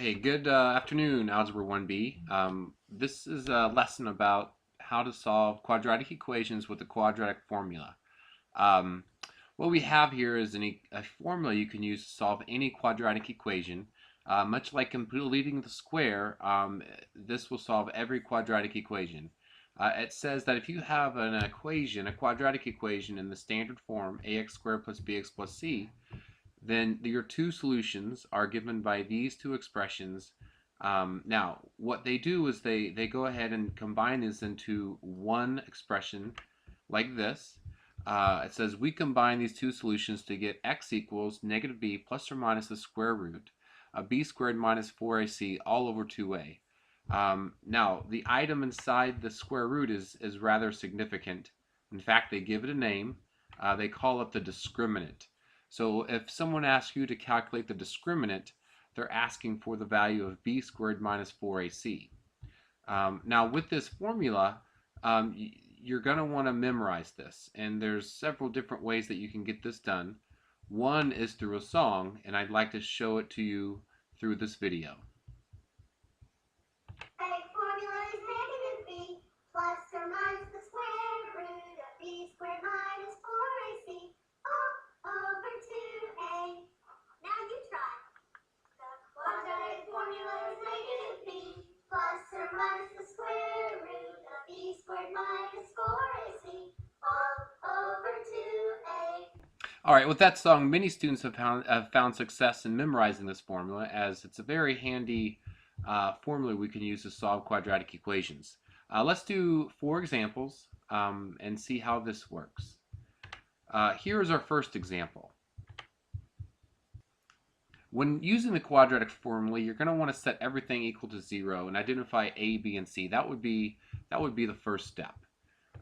Hey, good afternoon, Algebra 1B. This is a lesson about how to solve quadratic equations with the quadratic formula. Um, what we have here is a formula you can use to solve any quadratic equation. Much like completing the square, this will solve every quadratic equation. It says that if you have an equation, a quadratic equation in the standard form, ax squared plus bx plus c, then your two solutions are given by these two expressions. Now, what they do is they go ahead and combine this into one expression like this. It says we combine these two solutions to get x equals negative b plus or minus the square root of b squared minus 4ac all over 2a. Now, the item inside the square root is rather significant. In fact, they give it a name. They call it the discriminant. So if someone asks you to calculate the discriminant, they're asking for the value of b squared minus 4ac. Now with this formula, you're going to want to memorize this, and there's several different ways that you can get this done. One is through a song, and I'd like to show it to you through this video. A formula is negative b plus or minus the square root of b squared minus 4ac all over 2a. Now you try. The quadratic formula is negative b plus or minus the square root of b squared minus 4ac all over 2a. All right, with that song, many students have found success in memorizing this formula, as it's a very handy formula we can use to solve quadratic equations. Let's do 4 examples and see how this works. Here is our first example. When using the quadratic formula, you're going to want to set everything equal to 0 and identify a, b, and c. That would be the first step.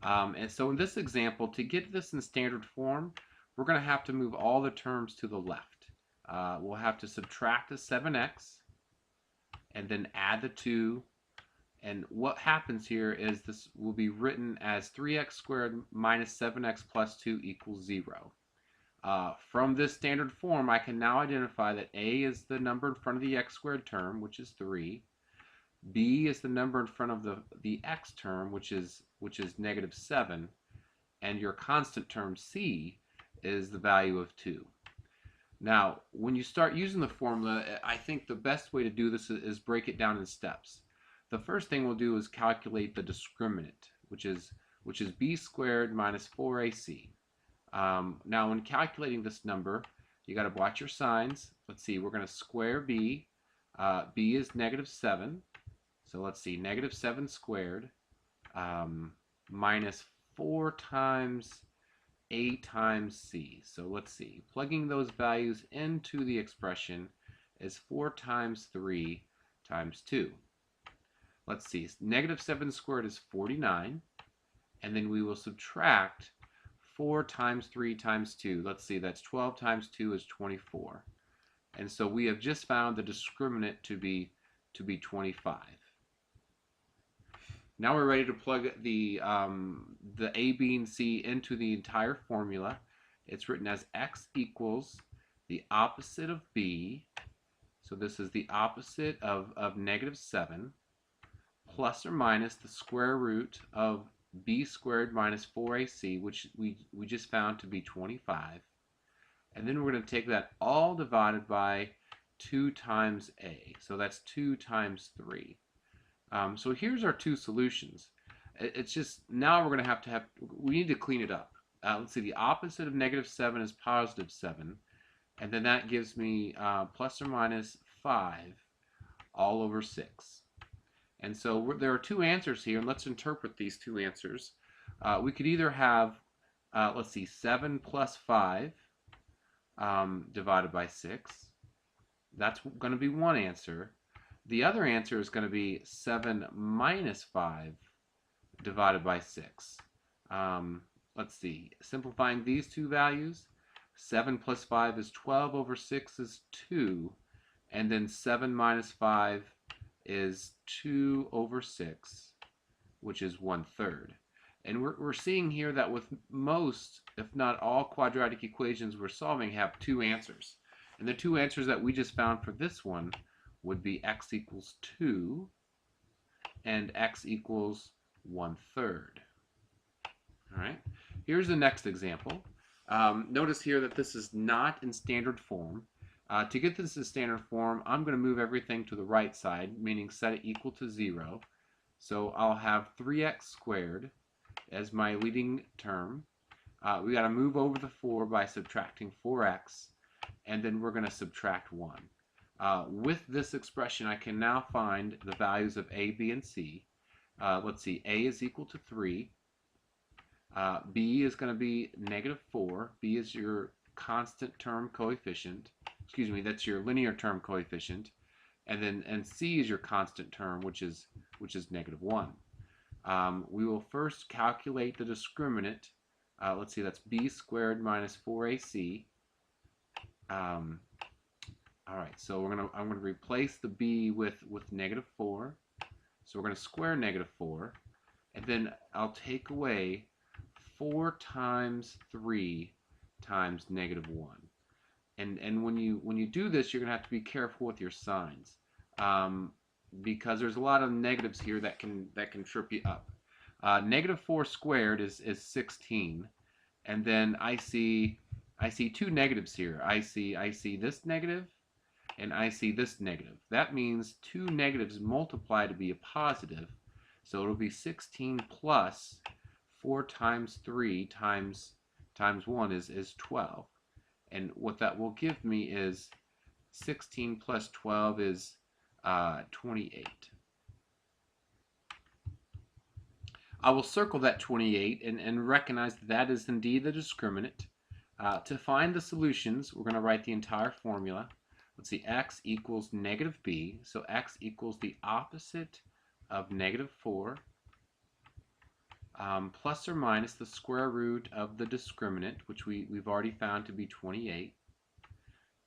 And so in this example, to get this in standard form, we're going to have to move all the terms to the left. We'll have to subtract the 7x and then add the 2. And what happens here is this will be written as 3x squared minus 7x plus 2 equals 0. From this standard form, I can now identify that a is the number in front of the x squared term, which is 3. B is the number in front of the x term, which is negative 7. And your constant term c is the value of 2. Now, when you start using the formula, I think the best way to do this is break it down in steps. The first thing we'll do is calculate the discriminant, which is b squared minus 4ac. Now, when calculating this number, you got to watch your signs. Let's see, we're going to square b. B is negative 7. So let's see, negative 7 squared minus 4 times a times c. So let's see, plugging those values into the expression is 4 times 3 times 2. Let's see, negative 7 squared is 49, and then we will subtract 4 times 3 times 2. Let's see, that's 12 times 2 is 24. And so we have just found the discriminant to be 25. Now we're ready to plug the a, b, and c into the entire formula. It's written as x equals the opposite of b, so this is the opposite of negative 7, plus or minus the square root of b squared minus 4ac, which we just found to be 25. And then we're going to take that all divided by 2 times a, so that's 2 times 3. So here's our two solutions. It's just, now we're going to have, we need to clean it up. Let's see, the opposite of negative 7 is positive 7. And then that gives me plus or minus 5 all over 6. And so there are two answers here, and let's interpret these two answers. We could either have, let's see, 7 plus 5 divided by 6. That's going to be one answer. The other answer is going to be 7 minus 5 divided by 6. Let's see, simplifying these two values, 7 plus 5 is 12 over 6 is 2, and then 7 minus 5 is 2 over 6, which is 1/3. And we're seeing here that with most, if not all, quadratic equations we're solving have two answers. And the two answers that we just found for this one would be x equals 2 and x equals 1/3. All right, here's the next example. Notice here that this is not in standard form. To get this in standard form, I'm going to move everything to the right side, meaning set it equal to 0. So I'll have 3x squared as my leading term. We got to move over the 4 by subtracting 4x, and then we're going to subtract 1. With this expression, I can now find the values of a, b, and c. Let's see, a is equal to 3. B is going to be -4. B is your constant term coefficient. Excuse me, that's your linear term coefficient. And C is your constant term, which is -1. We will first calculate the discriminant. Let's see, that's b squared minus 4ac. All right, so I'm gonna replace the b with -4. So we're gonna square -4, and then I'll take away 4 times 3 times -1. And when you do this, you're gonna have to be careful with your signs, because there's a lot of negatives here that can trip you up. -4 squared is 16, and then I see 2 negatives here. I see this negative, and I see this negative. That means 2 negatives multiply to be a positive, so it'll be 16 plus 4 times 3 times 1 is 12. And what that will give me is 16 plus 12 is 28. I will circle that 28 and recognize that is indeed the discriminant. To find the solutions, we're going to write the entire formula. Let's see, x equals -b, so x equals the opposite of -4, plus or minus the square root of the discriminant, which we've already found to be 28.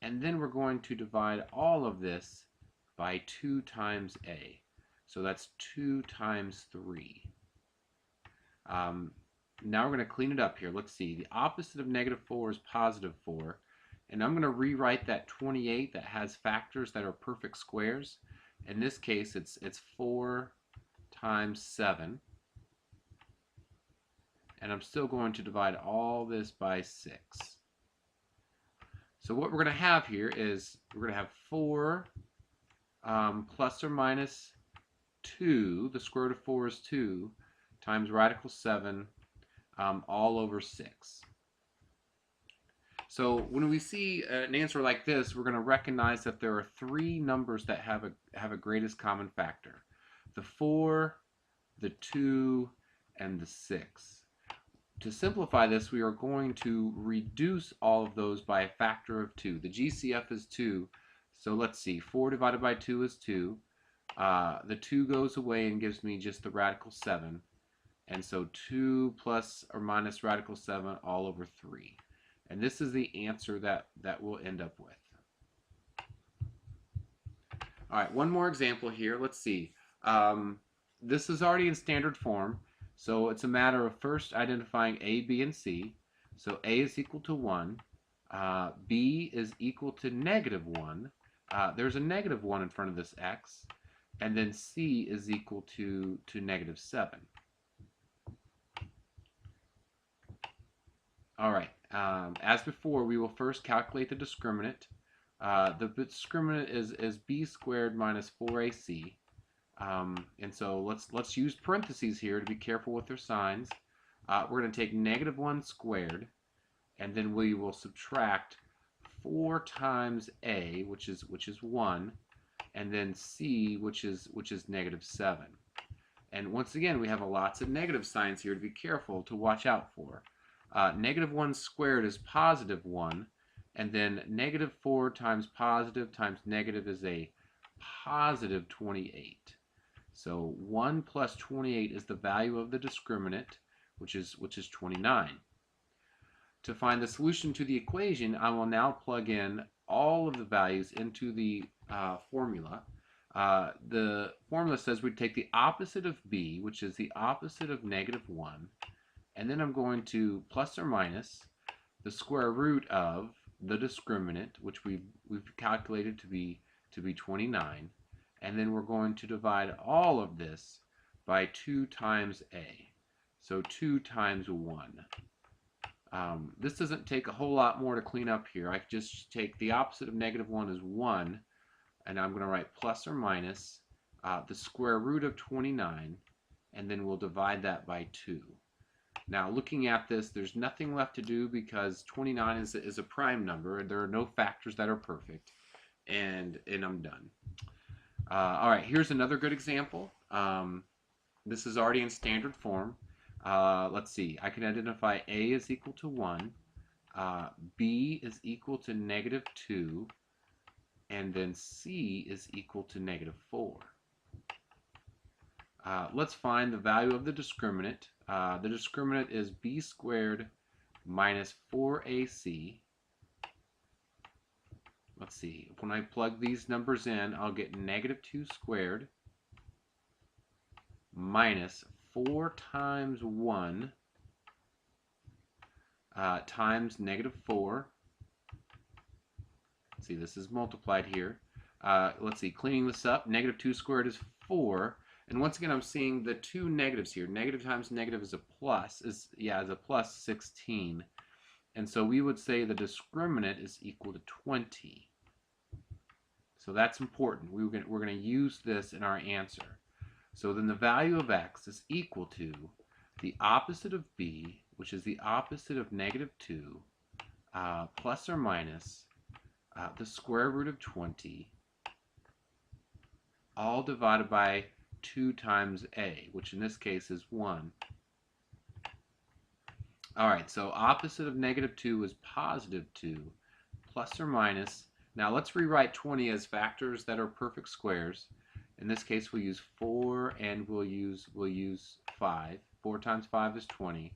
And then we're going to divide all of this by 2 times a. So that's 2 times 3. Now we're going to clean it up here. Let's see. The opposite of -4 is +4. And I'm going to rewrite that 28 that has factors that are perfect squares. In this case, it's 4 times 7. And I'm still going to divide all this by 6. So what we're going to have here is we're going to have 4 plus or minus 2, the square root of 4 is 2, times radical 7 all over 6. So when we see an answer like this, we're going to recognize that there are 3 numbers that have a greatest common factor: the 4, the 2, and the 6. To simplify this, we are going to reduce all of those by a factor of 2. The GCF is 2, so let's see, 4 divided by 2 is 2. The 2 goes away and gives me just the radical 7. And so 2 plus or minus radical 7 all over 3. And this is the answer that we'll end up with. All right, one more example here. Let's see. This is already in standard form, so it's a matter of first identifying a, b, and c. So a is equal to 1. B is equal to -1. There's a -1 in front of this x. And then c is equal to -7. All right. As before, we will first calculate the discriminant. The discriminant is b squared minus 4ac. And so let's use parentheses here to be careful with their signs. We're going to take -1 squared, and then we will subtract 4 times a, which is 1, and then c, which is -7. And once again, we have lots of negative signs here to be careful to watch out for. -1 squared is +1, and then -4 times positive times negative is a positive 28. So 1 plus 28 is the value of the discriminant, which is 29. To find the solution to the equation, I will now plug in all of the values into the formula. The formula says we take the opposite of b, which is the opposite of -1, and then I'm going to plus or minus the square root of the discriminant, which we've calculated to be to be 29. And then we're going to divide all of this by 2 times a. So 2 times 1. This doesn't take a whole lot more to clean up here. I just take the opposite of -1 is 1, and I'm going to write plus or minus the square root of 29, and then we'll divide that by 2. Now, looking at this, there's nothing left to do because 29 is a prime number, and there are no factors that are perfect, and I'm done. All right, here's another good example. This is already in standard form. Let's see. I can identify A is equal to 1, B is equal to -2, and then C is equal to -4. Let's find the value of the discriminant. The discriminant is b squared minus 4ac. Let's see. When I plug these numbers in, I'll get -2 squared minus 4 times 1 times -4. See, this is multiplied here. Let's see, cleaning this up, -2 squared is 4. And once again, I'm seeing the two negatives here. Negative times negative is a plus, is a plus 16. And so we would say the discriminant is equal to 20. So that's important. We're going to use this in our answer. So then the value of x is equal to the opposite of b, which is the opposite of -2, plus or minus the square root of 20, all divided by 2 times a, which in this case is 1. All right, so opposite of -2 is +2, plus or minus. Now let's rewrite 20 as factors that are perfect squares. In this case, we'll use 4 and we'll use 5. 4 times 5 is 20,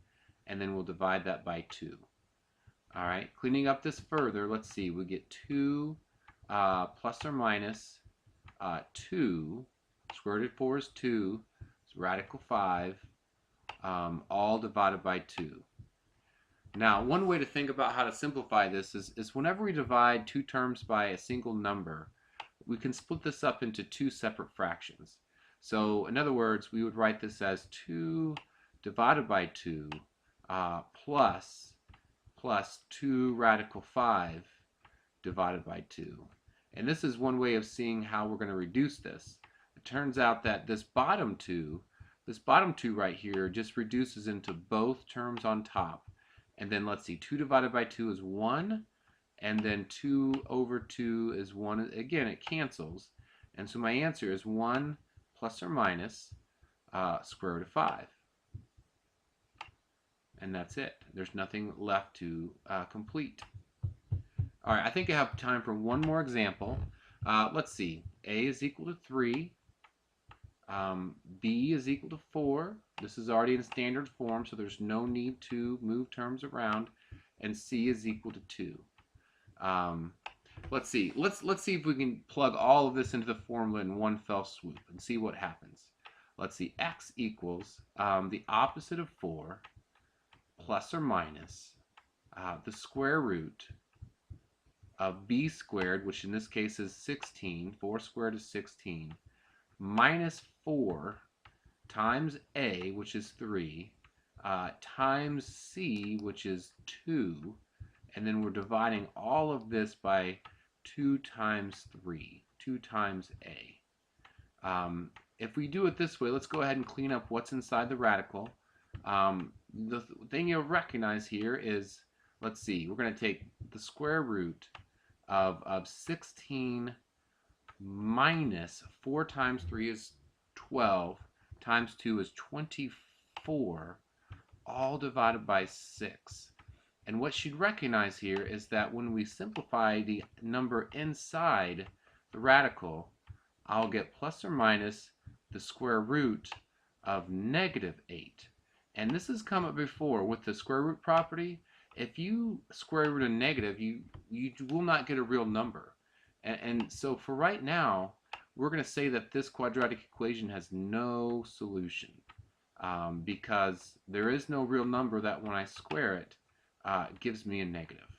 and then we'll divide that by 2. All right, cleaning up this further, let's see. We get 2 plus or minus 2. Square root of 4 is 2. It's radical 5, all divided by 2. Now, one way to think about how to simplify this is whenever we divide two terms by a single number, we can split this up into two separate fractions. So, in other words, we would write this as 2 divided by 2 plus 2 radical 5 divided by 2. And this is one way of seeing how we're going to reduce this. It turns out that this bottom two right here just reduces into both terms on top. And then let's see, 2 divided by 2 is 1, and then 2 over 2 is 1. Again, it cancels. And so my answer is 1 plus or minus square root of 5. And that's it. There's nothing left to complete. All right, I think I have time for one more example. Let's see. A is equal to 3. B is equal to 4. This is already in standard form, so there's no need to move terms around. And C is equal to 2. Let's see. Let's see if we can plug all of this into the formula in one fell swoop and see what happens. Let's see. X equals the opposite of 4 plus or minus the square root of b squared, which in this case is 16. 4 squared is 16. Minus 4 times a, which is 3, times c, which is 2, and then we're dividing all of this by 2 times 3, 2 times a. If we do it this way, let's go ahead and clean up what's inside the radical. The thing you'll recognize here is, let's see, we're going to take the square root of 16 minus 4 times 3 is 12, times 2 is 24, all divided by 6. And what you'd recognize here is that when we simplify the number inside the radical, I'll get plus or minus the square root of -8. And this has come up before with the square root property. If you square root a negative, you will not get a real number. And so for right now, we're going to say that this quadratic equation has no solution because there is no real number that when I square it, gives me a negative.